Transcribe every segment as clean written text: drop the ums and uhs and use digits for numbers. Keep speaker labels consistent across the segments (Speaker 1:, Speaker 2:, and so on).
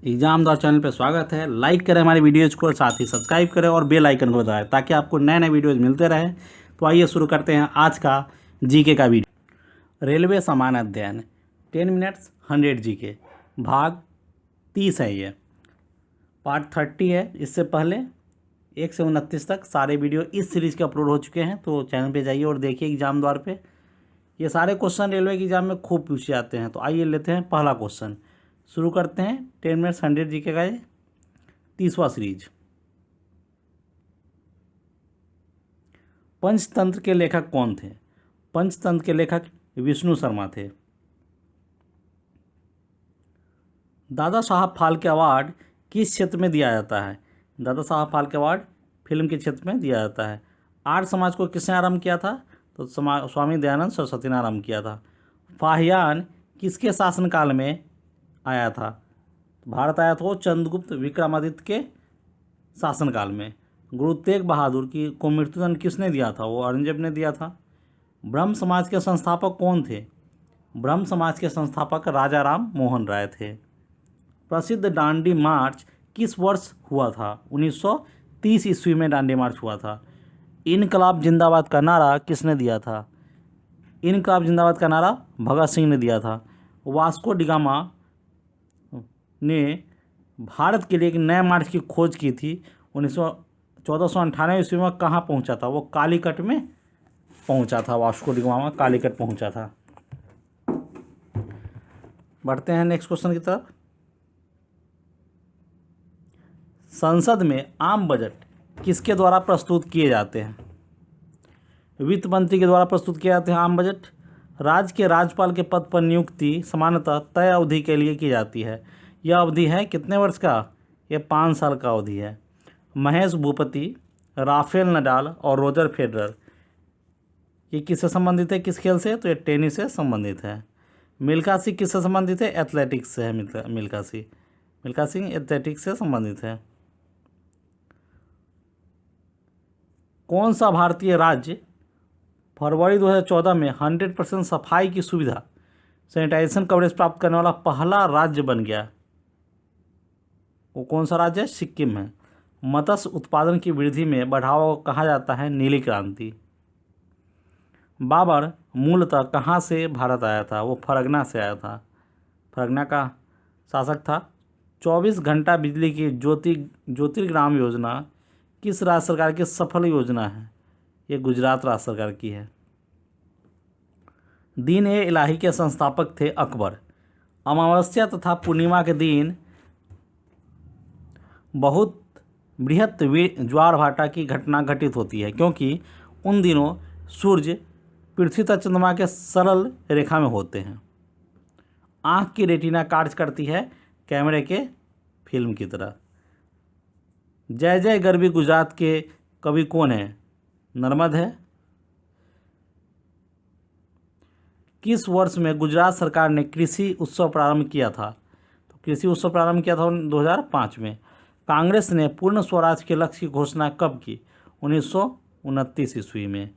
Speaker 1: Exam द्वारा channel पर स्वागत है। लाइक करें हमारी वीडियोज़ को और साथ ही सब्सक्राइब करें और बेल आइकन को दबाएं ताकि आपको नए नए वीडियोज़ मिलते रहें। तो आइए शुरू करते हैं आज का जीके का वीडियो। रेलवे समान अध्ययन 10 मिनट्स 100 जीके भाग 30 है। ये पार्ट 30 है। इससे पहले 1 से 29 तक सारे वीडियो इस सीरीज़ के अपलोड हो चुके हैं, तो चैनल पर जाइए और देखिए एग्जाम द्वार पर। ये सारे क्वेश्चन रेलवे के एग्जाम में खूब पूछे जाते हैं। तो आइए लेते हैं पहला क्वेश्चन, शुरू करते हैं 10 मिनट्स 100 जीके का ये 30वां सीरीज। पंचतंत्र के लेखक कौन थे? पंचतंत्र के लेखक विष्णु शर्मा थे। दादा साहब फाल्के अवार्ड किस क्षेत्र में दिया जाता है? दादा साहब फाल्के अवार्ड फिल्म के क्षेत्र में दिया जाता है। आर्य समाज को किसने आरंभ किया था? तो स्वामी दयानंद सरस्वती ने आरंभ किया था। फाहियान किसके शासनकाल में आया था? भारत आया था वो चंद्रगुप्त विक्रमादित्य के शासनकाल में। गुरु तेग बहादुर को मृत्युदंड किसने दिया था? वो औरंगजेब ने दिया था। ब्रह्म समाज के संस्थापक कौन थे? ब्रह्म समाज के संस्थापक राजा राम मोहन राय थे। प्रसिद्ध डांडी मार्च किस वर्ष हुआ था? 1930 ईस्वी में डांडी मार्च हुआ था। इनकलाब जिंदाबाद का नारा किसने दिया था? इनकलाब जिंदाबाद का नारा भगत सिंह ने दिया था। वास्को डिगामा ने भारत के लिए एक नए मार्ग की खोज की थी। 1498 ईस्वी में कहाँ पहुंचा था? वो कालीकट में पहुंचा था। वास्को डिगामा कालीकट पहुंचा था। बढ़ते हैं नेक्स्ट क्वेश्चन की तरफ। संसद में आम बजट किसके द्वारा प्रस्तुत किए जाते हैं? वित्त मंत्री के द्वारा प्रस्तुत किए जाते हैं आम बजट। राज्य के राज्यपाल के पद पर नियुक्ति सामान्यतः तय अवधि के लिए की जाती है। यह अवधि है कितने वर्ष का? यह 5 साल का अवधि है। महेश भूपति, राफेल नडाल और रोजर फेडरर ये किससे संबंधित है? किस खेल से? तो ये टेनिस से संबंधित है। मिल्खा सिंह किससे संबंधित है? एथलेटिक्स से है। मिल्खा सिंह एथलेटिक्स से संबंधित है। कौन सा भारतीय राज्य फरवरी 2014 में 100% सफाई की सुविधा सैनिटाइजेशन कवरेज प्राप्त करने वाला पहला राज्य बन गया? वो कौन सा राज्य है? सिक्किम है। मत्स्य उत्पादन की वृद्धि में बढ़ावा को कहा जाता है नीली क्रांति। बाबर मूलतः कहाँ से भारत आया था? वो फरगना से आया था। फरगना का शासक था। 24 घंटा बिजली की ज्योतिर्ग्राम योजना किस राज्य सरकार की सफल योजना है? ये गुजरात राज्य सरकार की है। दीन ए इलाही के संस्थापक थे अकबर। अमावस्या तथा पूर्णिमा के दिन बहुत बृहत ज्वार भाटा की घटना घटित होती है क्योंकि उन दिनों सूर्य पृथ्वी तथा चंद्रमा के सरल रेखा में होते हैं। आँख की रेटिना कार्य करती है कैमरे के फिल्म की तरह। जय जय गरबी गुजरात के कवि कौन है? नर्मद है। किस वर्ष में गुजरात सरकार ने कृषि उत्सव प्रारंभ किया था? तो कृषि उत्सव प्रारंभ किया था 2005 में। कांग्रेस ने पूर्ण स्वराज के लक्ष्य की घोषणा कब की? 1929 ईस्वी में।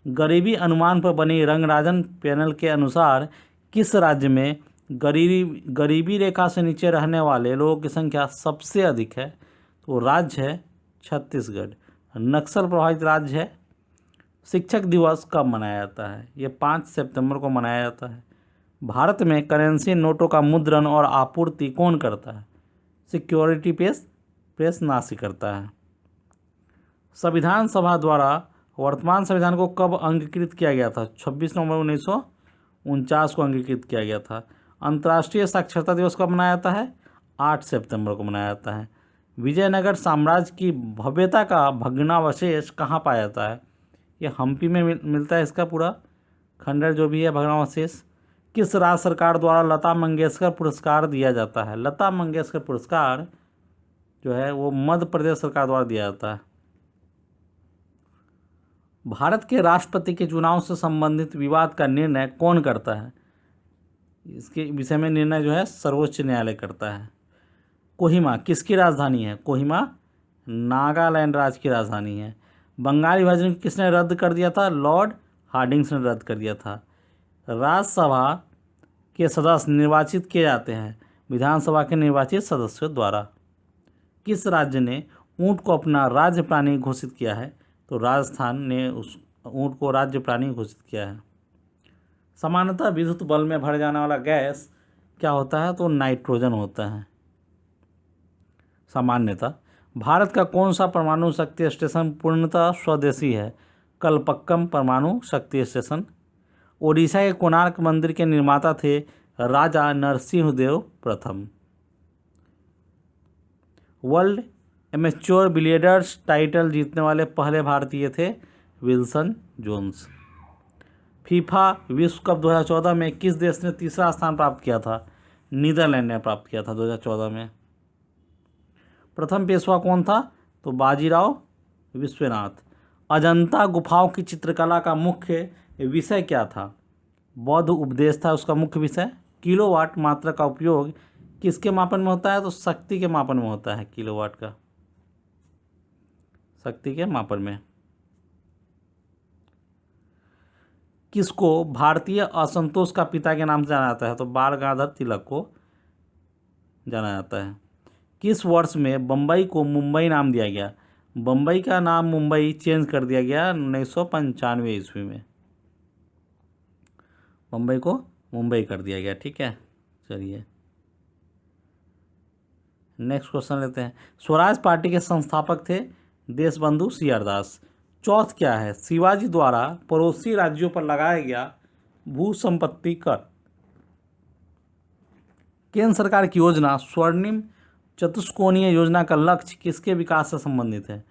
Speaker 1: गरीबी अनुमान पर बनी रंगराजन पैनल के अनुसार किस राज्य में गरीबी रेखा से नीचे रहने वाले लोगों की संख्या सबसे अधिक है? तो राज्य है छत्तीसगढ़। नक्सल प्रभावित राज्य है। शिक्षक दिवस कब मनाया जाता है? ये 5 सितंबर को मनाया जाता है। भारत में करेंसी नोटों का मुद्रण और आपूर्ति कौन करता है? सिक्योरिटी प्रेस नासी करता है। संविधान सभा द्वारा वर्तमान संविधान को कब अंगीकृत किया गया था? 26 नवंबर 1949 को अंगीकृत किया गया था। अंतर्राष्ट्रीय साक्षरता दिवस कब मनाया जाता है? 8 सितंबर को मनाया जाता है। विजयनगर साम्राज्य की भव्यता का भग्नावशेष कहाँ पाया जाता है? ये हम्पी में मिलता है। इसका पूरा खंडर जो भी है भग्नावशेष। किस राज्य सरकार द्वारा लता मंगेशकर पुरस्कार दिया जाता है? लता मंगेशकर पुरस्कार जो है वो मध्य प्रदेश सरकार द्वारा दिया जाता है। भारत के राष्ट्रपति के चुनाव से संबंधित विवाद का निर्णय कौन करता है? इसके विषय में निर्णय जो है सर्वोच्च न्यायालय करता है। कोहिमा किसकी राजधानी है? कोहिमा नागालैंड राज्य की राजधानी है। बंगाल विभाजन किसने रद्द कर दिया था? लॉर्ड हार्डिंग्स ने रद्द कर दिया था। राज्यसभा के सदस्य निर्वाचित किए जाते हैं विधानसभा के निर्वाचित सदस्यों द्वारा। किस राज्य ने ऊंट को अपना राज्य प्राणी घोषित किया है? तो राजस्थान ने उस ऊंट को राज्य प्राणी घोषित किया है। सामान्यतः विद्युत बल्ब में भर जाने वाला गैस क्या होता है? तो नाइट्रोजन होता है सामान्यतः। भारत का कौन सा परमाणु शक्ति स्टेशन पूर्णतः स्वदेशी है? कलपक्कम परमाणु शक्ति स्टेशन। ओडिशा के कोणार्क मंदिर के निर्माता थे राजा नरसिंहदेव प्रथम। वर्ल्ड एमेच्योर बिलियर्ड्स टाइटल जीतने वाले पहले भारतीय थे विल्सन जोन्स। फीफा विश्व कप 2014 में किस देश ने तीसरा स्थान प्राप्त किया था? नीदरलैंड ने प्राप्त किया था 2014 में। प्रथम पेशवा कौन था? तो बाजीराव विश्वनाथ। अजंता गुफाओं की चित्रकला का मुख्य विषय क्या था? बौद्ध उपदेश था उसका मुख्य विषय। किलोवाट मात्रा का उपयोग किसके मापन में होता है? तो शक्ति के मापन में होता है। किलोवाट का शक्ति के मापन में। किसको भारतीय असंतोष का पिता के नाम से जाना जाता है? तो बाल गंगाधर तिलक को जाना जाता है। किस वर्ष में बम्बई को मुंबई नाम दिया गया? बम्बई का नाम मुंबई चेंज कर दिया गया 1995 ईस्वी में। बम्बई को मुंबई कर दिया गया। ठीक है, चलिए नेक्स्ट क्वेश्चन लेते हैं। स्वराज पार्टी के संस्थापक थे देशबंधु CR दास। चौथ क्या है? शिवाजी द्वारा पड़ोसी राज्यों पर लगाया गया भू संपत्ति कर। केंद्र सरकार की योजना स्वर्णिम चतुष्कोणीय योजना का लक्ष्य किसके विकास से संबंधित है?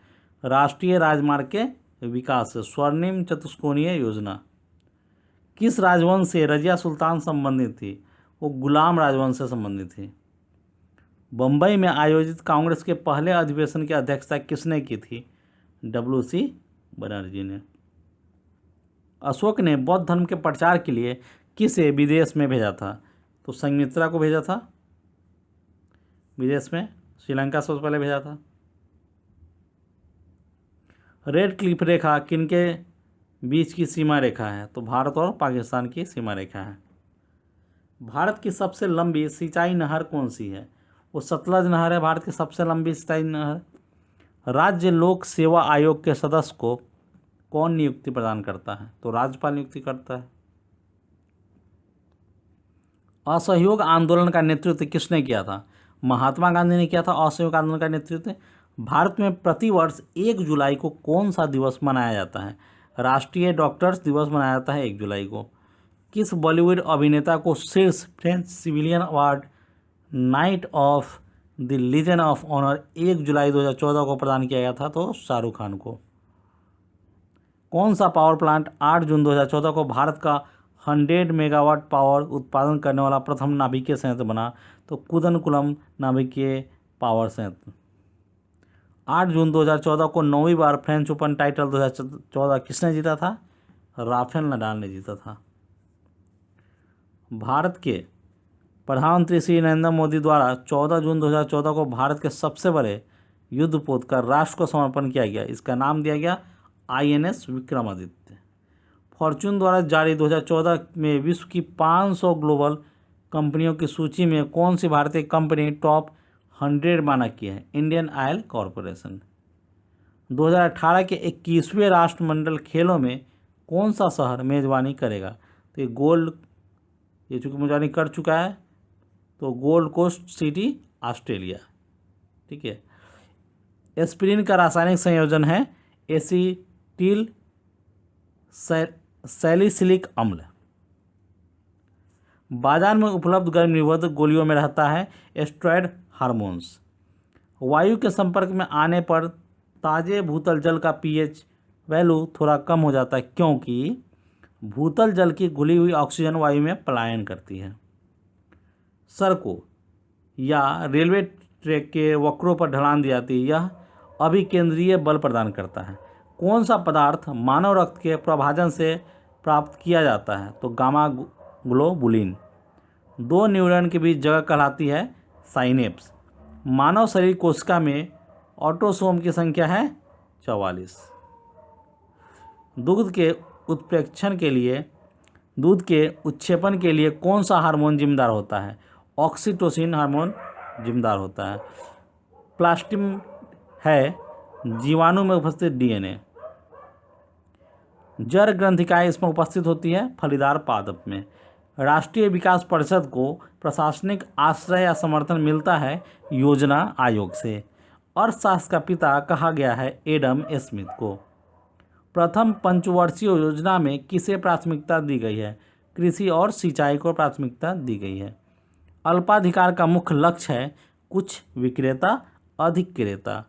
Speaker 1: राष्ट्रीय राजमार्ग के विकास से। स्वर्णिम चतुष्कोणीय योजना। किस राजवंश से रजिया सुल्तान संबंधित थी? वो गुलाम राजवंश से संबंधित थी। बम्बई में आयोजित कांग्रेस के पहले अधिवेशन की अध्यक्षता किसने की थी? WC बनर्जी ने। अशोक ने बौद्ध धर्म के प्रचार के लिए किसे विदेश में भेजा था? तो संघमित्रा को भेजा था विदेश में। श्रीलंका सबसे पहले भेजा था। रेड क्लिफ रेखा किनके बीच की सीमा रेखा है? तो भारत और पाकिस्तान की सीमा रेखा है। भारत की सबसे लंबी सिंचाई नहर कौन सी है? वो सतलज नहर है भारत की सबसे लंबी सिंचाई नहर। राज्य लोक सेवा आयोग के सदस्य को कौन नियुक्ति प्रदान करता है? तो राज्यपाल नियुक्ति करता है। असहयोग आंदोलन का नेतृत्व किसने किया था? महात्मा गांधी ने किया था असहयोग आंदोलन का नेतृत्व। भारत में प्रतिवर्ष 1 जुलाई को कौन सा दिवस मनाया जाता है? राष्ट्रीय डॉक्टर्स दिवस मनाया जाता है 1 जुलाई को। किस बॉलीवुड अभिनेता को शीर्ष French civilian award Knight of the Legion of Honour 1 जुलाई 2014 को प्रदान किया गया था? तो शाहरुख खान को। कौन सा पावर प्लांट 8 जून 2014 को भारत का 100 मेगावाट पावर उत्पादन करने वाला प्रथम नाभिकीय संयंत्र बना? तो कुदनकुलम नाभिकीय पावर संयंत्र। 8 जून 2014 को 9वीं बार फ्रेंच ओपन टाइटल 2014 किसने जीता था? राफेल नडाल ने जीता था। भारत के प्रधानमंत्री श्री नरेंद्र मोदी द्वारा 14 जून 2014 को भारत के सबसे बड़े युद्धपोत का राष्ट्र को समर्पण किया गया। इसका नाम दिया गया INS विक्रमादित्य। फॉर्च्यून द्वारा जारी 2014 में विश्व की 500 ग्लोबल कंपनियों की सूची में कौन सी भारतीय कंपनी टॉप 100 माना की है? Indian oil corporation. 2018 के 21वें राष्ट्रमंडल खेलों में कौन सा शहर मेजबानी करेगा? तो ये चूँकि मेजबानी कर चुका है, तो गोल्ड कोस्ट सिटी ऑस्ट्रेलिया। ठीक है। एस्पिरिन का रासायनिक संयोजन है एसिटिल सैलिसिलिक अम्ल। बाजार में उपलब्ध गर्म निरोधक गोलियों में रहता है एस्टेरॉयड हार्मोन्स। वायु के संपर्क में आने पर ताजे भूतल जल का pH वैल्यू थोड़ा कम हो जाता है, क्योंकि भूतल जल की घुली हुई ऑक्सीजन वायु में पलायन करती है। सड़कों या रेलवे ट्रैक के वक्रों पर ढलान दी जाती है, यह अभिकेंद्रीय बल प्रदान करता है। कौन सा पदार्थ मानव रक्त के प्रभाजन से प्राप्त किया जाता है? तो गामा ग्लोबुलिन। 2 न्यूरॉन के बीच जगह कहलाती है साइनेप्स। मानव शरीर कोशिका में ऑटोसोम की संख्या है 44। दूध के उत्प्रेक्षण के लिए दूध के उत्क्षेपण के लिए कौन सा हार्मोन जिम्मेदार होता है? ऑक्सीटोसिन हार्मोन जिम्मेदार होता है। प्लास्टिम है जीवाणु में उपस्थित डीएनए। जर ग्रंथिकाएँ इसमें उपस्थित होती है फलीदार पादप में। राष्ट्रीय विकास परिषद को प्रशासनिक आश्रय या समर्थन मिलता है योजना आयोग से। अर्थशास्त्र का पिता कहा गया है एडम स्मिथ को। प्रथम पंचवर्षीय योजना में किसे प्राथमिकता दी गई है? कृषि और सिंचाई को प्राथमिकता दी गई है। अल्पाधिकार का मुख्य लक्ष्य है कुछ विक्रेता अधिक क्रेता।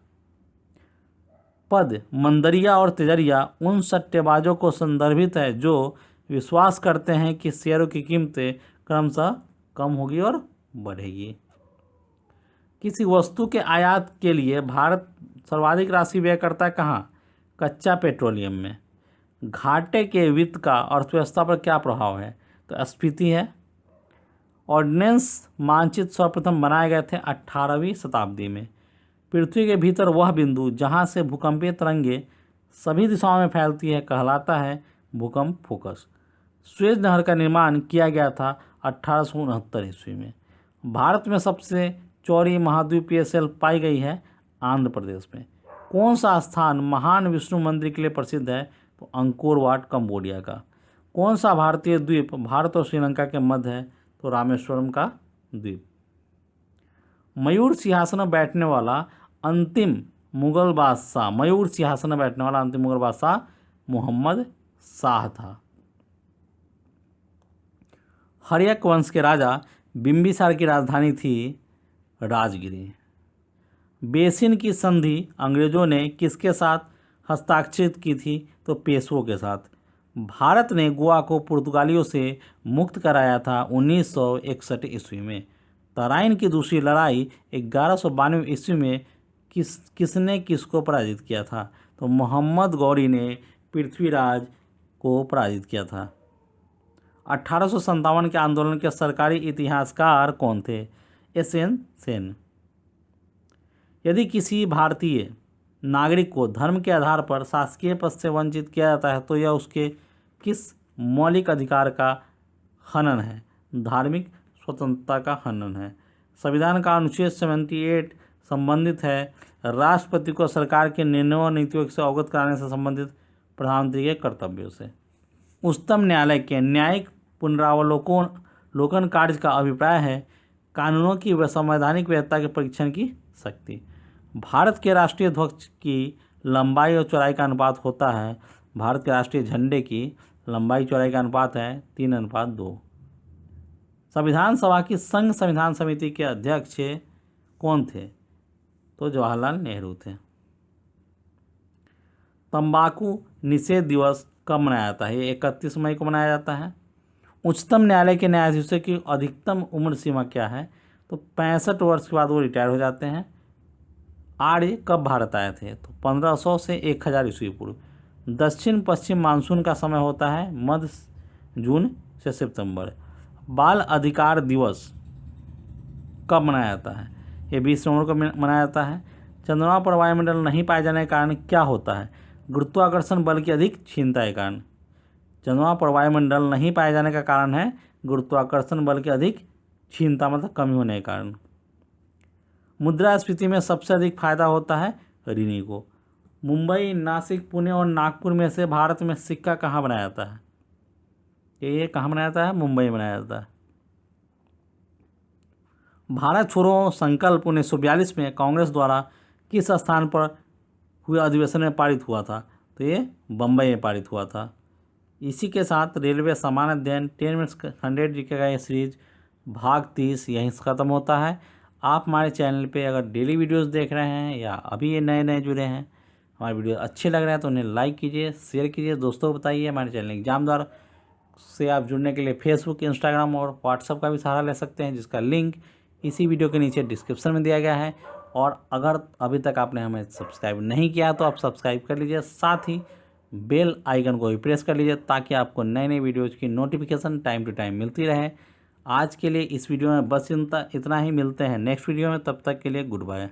Speaker 1: पद मंदरिया और तेजरिया उन सट्टेबाजों को संदर्भित है जो विश्वास करते हैं कि शेयरों की कीमतें क्रमशः कम होगी और बढ़ेगी। किसी वस्तु के आयात के लिए भारत सर्वाधिक राशि व्यय करता है कहाँ? कच्चा पेट्रोलियम में। घाटे के वित्त का अर्थव्यवस्था पर क्या प्रभाव है? तो स्फीति है। ऑर्डिनेंस मानचित्र सर्वप्रथम बनाए गए थे 18वीं शताब्दी में। पृथ्वी के भीतर वह बिंदु जहाँ से भूकंपीय तरंगें सभी दिशाओं में फैलती है कहलाता है भूकंप फोकस। सुएज नहर का निर्माण किया गया था 1869 ईस्वी में। भारत में सबसे चौड़ी महाद्वीपीय शेल्फ पाई गई है आंध्र प्रदेश में। कौन सा स्थान महान विष्णु मंदिर के लिए प्रसिद्ध है? तो अंकोर वाट कंबोडिया का। कौन सा भारतीय द्वीप भारत और श्रीलंका के मध्य है? तो रामेश्वरम का द्वीप। मयूर सिंहासन में बैठने वाला अंतिम मुगल बादशाह मोहम्मद शाह था। हर्यक वंश के राजा बिंबिसार की राजधानी थी राजगिरी। बेसिन की संधि अंग्रेजों ने किसके साथ हस्ताक्षरित की थी? तो पेशवों के साथ। भारत ने गोवा को पुर्तगालियों से मुक्त कराया था 1961 ईस्वी में। तराइन की दूसरी लड़ाई 1192 ईस्वी में किसने किसको पराजित किया था? तो मोहम्मद गौरी ने पृथ्वीराज को पराजित किया था। 1857 के आंदोलन के सरकारी इतिहासकार कौन थे? एसएन सेन। यदि किसी भारतीय नागरिक को धर्म के आधार पर शासकीय पद से वंचित किया जाता है तो यह उसके किस मौलिक अधिकार का हनन है? धार्मिक स्वतंत्रता का हनन है। संविधान का अनुच्छेद 78 संबंधित है राष्ट्रपति को सरकार के निर्णयों और नीतियों से अवगत कराने से संबंधित प्रधानमंत्री के कर्तव्यों से। उच्चतम न्यायालय के न्यायिक पुनरावलोकन कार्य का अभिप्राय है कानूनों की संवैधानिक वैधता के परीक्षण की शक्ति। भारत के राष्ट्रीय ध्वज की लंबाई और चौड़ाई का अनुपात होता है। भारत के राष्ट्रीय झंडे की लंबाई चौड़ाई का अनुपात है 3:2। संविधान सभा की संघ संविधान समिति के अध्यक्ष कौन थे? तो जवाहरलाल नेहरू थे। तंबाकू निषेध दिवस कब मनाया जाता है? ये 31 मई को मनाया जाता है। उच्चतम न्यायालय के न्यायाधीशों की अधिकतम उम्र सीमा क्या है? तो 65 वर्ष के बाद वो रिटायर हो जाते हैं। आर्य कब भारत आए थे? तो 1500 से 1000 ईस्वी पूर्व। दक्षिण पश्चिम मानसून का समय होता है मध्य जून से सितंबर। बाल अधिकार दिवस कब मनाया जाता है? ये 20 नवंबर को मनाया जाता है। चंद्रमा पर वायुमंडल नहीं पाए जाने के कारण क्या होता है? गुरुत्वाकर्षण बल की अधिक क्षीणता के कारण। चंद्रमा पर वायुमंडल नहीं पाए जाने का कारण है गुरुत्वाकर्षण बल की अधिक क्षीणता, मतलब कमी होने के कारण। मुद्रास्फीति में सबसे अधिक फायदा होता है ऋणी को। मुंबई, नासिक, पुणे और नागपुर में से भारत में सिक्का कहाँ बनाया जाता है? ये कहाँ बनाया जाता है? मुंबई में बनाया जाता है। भारत छोड़ो संकल्प 1942 में कांग्रेस द्वारा किस स्थान पर हुए अधिवेशन में पारित हुआ था? तो ये बम्बई में पारित हुआ था। इसी के साथ रेलवे सामान्य अध्ययन 10 मिनट्स 100 जीके का ये सीरीज भाग 30 यहीं से ख़त्म होता है। आप हमारे चैनल पे अगर डेली वीडियोस देख रहे हैं या अभी ये नए नए जुड़े हैं, हमारे वीडियो अच्छे लग रहे हैं तो उन्हें लाइक कीजिए, शेयर कीजिए, दोस्तों को बताइए। हमारे चैनल एग्जाम द्वारा से आप जुड़ने के लिए फेसबुक, इंस्टाग्राम और व्हाट्सएप का भी सहारा ले सकते हैं, जिसका लिंक इसी वीडियो के नीचे डिस्क्रिप्शन में दिया गया है। और अगर अभी तक आपने हमें सब्सक्राइब नहीं किया तो आप सब्सक्राइब कर लीजिए, साथ ही बेल आइकन को भी प्रेस कर लीजिए ताकि आपको नए नए वीडियोज़ की नोटिफिकेशन टाइम टू टाइम मिलती रहे। आज के लिए इस वीडियो में बस इतना ही। मिलते हैं नेक्स्ट वीडियो में, तब तक के लिए गुड बाय।